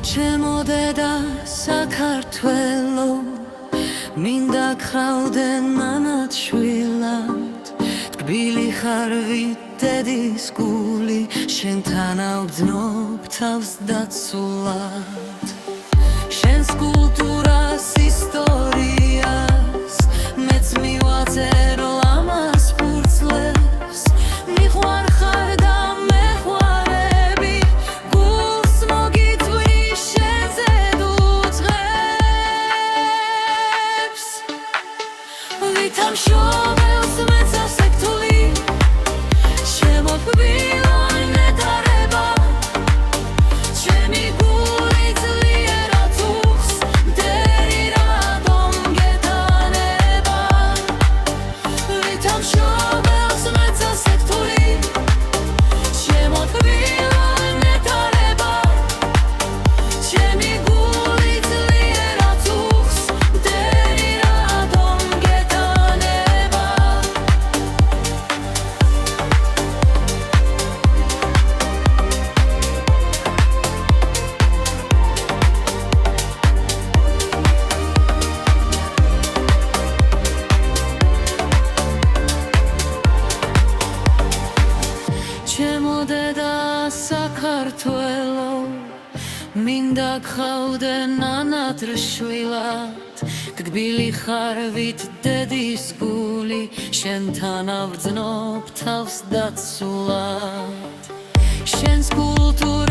ჩემო დედა საქართველო მინდა გყავდენ მამად შვილად ტკბილი ხარ ვით დედის გული შენთან ავძნობ თავს დაცულად შენს კულტურას ისტორიას მეც მივაწერო ლამას ფურცლებს მიყვარხარ და მეყვარები გულს მოგიწვი შენზე დუძღებს ვითამ შობელს მეც ასექტული შემოთბილო ნეტარება ჩემი გული ძლიერად უხს მტერი რატომ გეტანება ვითამ შობელს მეც ასექტული შემოთბილო ნეტარება ჩემი გული ძლიერად უხს მტერი რატომ გეტანება ჩემო დედა საქართველო მინდა გყავდე ნანად რშვილად გკბილი ხარ ვით დედის გული შენთან ავძნობ თავს დაცულად შენს კულტურას